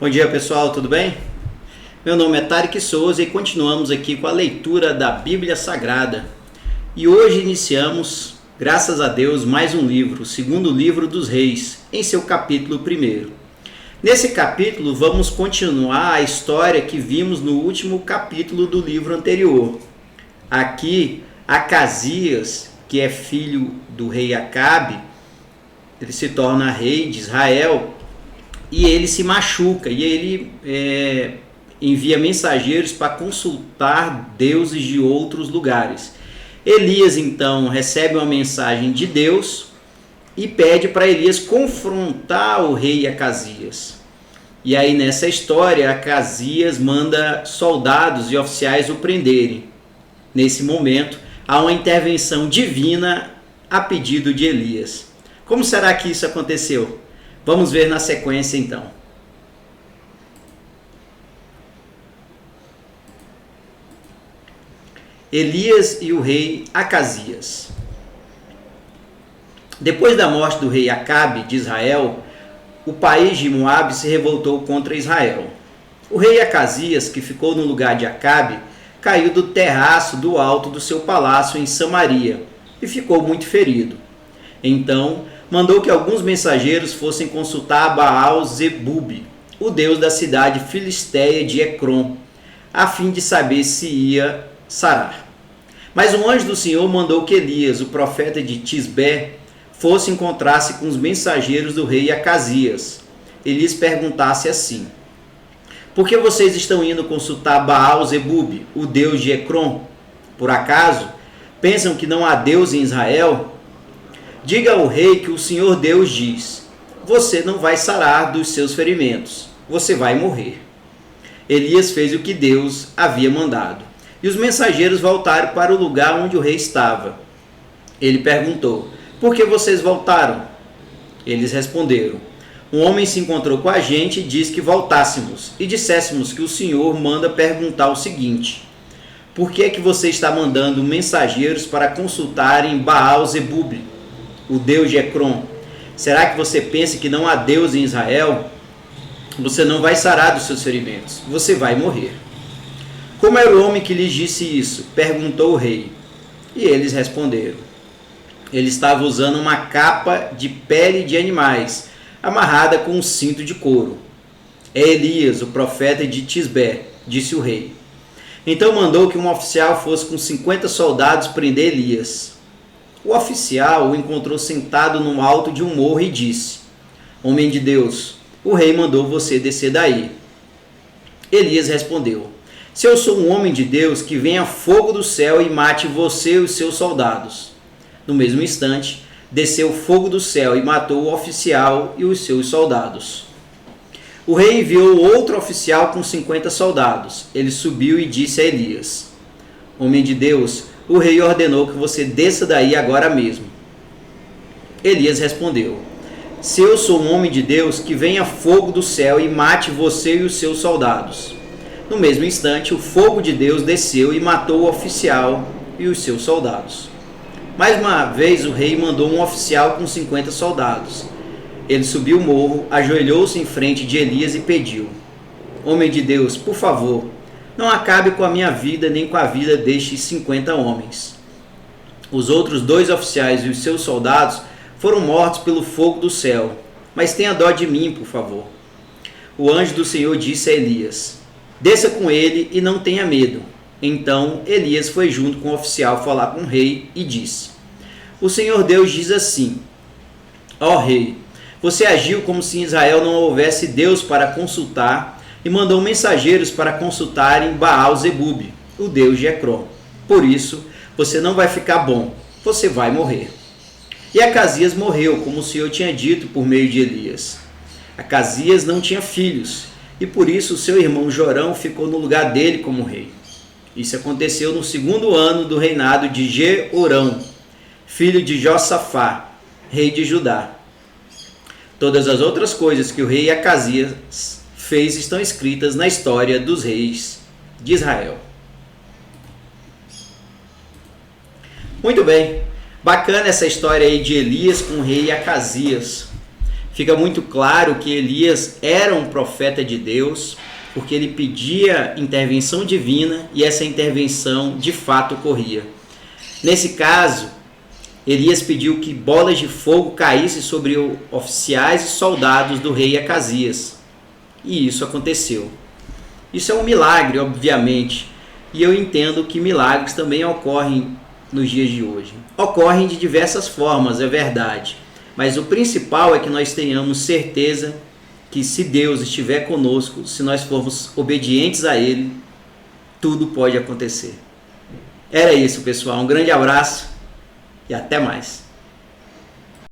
Bom dia pessoal, tudo bem? Meu nome é Tarek Souza e continuamos aqui com a leitura da Bíblia Sagrada. E hoje iniciamos, graças a Deus, mais um livro, o segundo livro dos Reis, em seu capítulo 1. Nesse capítulo vamos continuar a história que vimos no último capítulo do livro anterior. Aqui, Acasias, que é filho do rei Acabe, ele se torna rei de Israel. E ele se machuca e ele envia mensageiros para consultar deuses de outros lugares. Elias então recebe uma mensagem de Deus e pede para Elias confrontar o rei Acasias. E aí nessa história Acasias manda soldados e oficiais o prenderem. Nesse momento há uma intervenção divina a pedido de Elias. Como será que isso aconteceu? Vamos ver na sequência então. Elias e o rei Acasias. Depois da morte do rei Acabe de Israel, o país de Moabe se revoltou contra Israel. O rei Acasias, que ficou no lugar de Acabe, caiu do terraço do alto do seu palácio em Samaria e ficou muito ferido. Então, mandou que alguns mensageiros fossem consultar Baal-zebub, o deus da cidade filisteia de Ecrom, a fim de saber se ia sarar. Mas um anjo do Senhor mandou que Elias, o profeta de Tisbé, fosse encontrar-se com os mensageiros do rei Acasias. Ele lhes perguntasse assim: por que vocês estão indo consultar Baal-zebub, o deus de Ecrom? Por acaso pensam que não há Deus em Israel? Diga ao rei que o Senhor Deus diz: você não vai sarar dos seus ferimentos, você vai morrer. Elias fez o que Deus havia mandado, e os mensageiros voltaram para o lugar onde o rei estava. Ele perguntou: por que vocês voltaram? Eles responderam: um homem se encontrou com a gente e disse que voltássemos, e disséssemos que o Senhor manda perguntar o seguinte: por que é que você está mandando mensageiros para consultarem Baal-zebub, o deus de Ecrom? Será que você pensa que não há Deus em Israel? Você não vai sarar dos seus ferimentos, você vai morrer. Como era o homem que lhes disse isso? Perguntou o rei. E eles responderam: ele estava usando uma capa de pele de animais, amarrada com um cinto de couro. É Elias, o profeta de Tisbé, disse o rei. Então mandou que um oficial fosse com 50 soldados prender Elias. O oficial o encontrou sentado no alto de um morro e disse: homem de Deus, o rei mandou você descer daí. Elias respondeu: se eu sou um homem de Deus, que venha fogo do céu e mate você e os seus soldados. No mesmo instante, desceu fogo do céu e matou o oficial e os seus soldados. O rei enviou outro oficial com 50 soldados. Ele subiu e disse a Elias: homem de Deus, o rei ordenou que você desça daí agora mesmo. Elias respondeu: se eu sou um homem de Deus, que venha fogo do céu e mate você e os seus soldados. No mesmo instante, o fogo de Deus desceu e matou o oficial e os seus soldados. Mais uma vez, o rei mandou um oficial com 50 soldados. Ele subiu o morro, ajoelhou-se em frente de Elias e pediu: homem de Deus, por favor, não acabe com a minha vida nem com a vida destes 50 homens. Os outros 2 oficiais e os seus soldados foram mortos pelo fogo do céu, mas tenha dó de mim, por favor. O anjo do Senhor disse a Elias: desça com ele e não tenha medo. Então Elias foi junto com o oficial falar com o rei e disse: o Senhor Deus diz assim: ó rei, você agiu como se em Israel não houvesse Deus para consultar e mandou mensageiros para consultarem Baal-zebub, o deus de Ecrom. Por isso, você não vai ficar bom, você vai morrer. E Acasias morreu, como o Senhor tinha dito por meio de Elias. Acasias não tinha filhos, e por isso seu irmão Jorão ficou no lugar dele como rei. Isso aconteceu no 2º ano do reinado de Jeorão, filho de Josafá, rei de Judá. Todas as outras coisas que o rei Acasias fez estão escritas na história dos reis de Israel. Muito bem, bacana essa história aí de Elias com o rei Acasias. Fica muito claro que Elias era um profeta de Deus, porque ele pedia intervenção divina e essa intervenção de fato ocorria. Nesse caso, Elias pediu que bolas de fogo caíssem sobre os oficiais e soldados do rei Acasias. E isso aconteceu. Isso é um milagre, obviamente, e eu entendo que milagres também ocorrem nos dias de hoje. Ocorrem de diversas formas, é verdade, mas o principal é que nós tenhamos certeza que se Deus estiver conosco, se nós formos obedientes a Ele, tudo pode acontecer. Era isso, pessoal. Um grande abraço e até mais.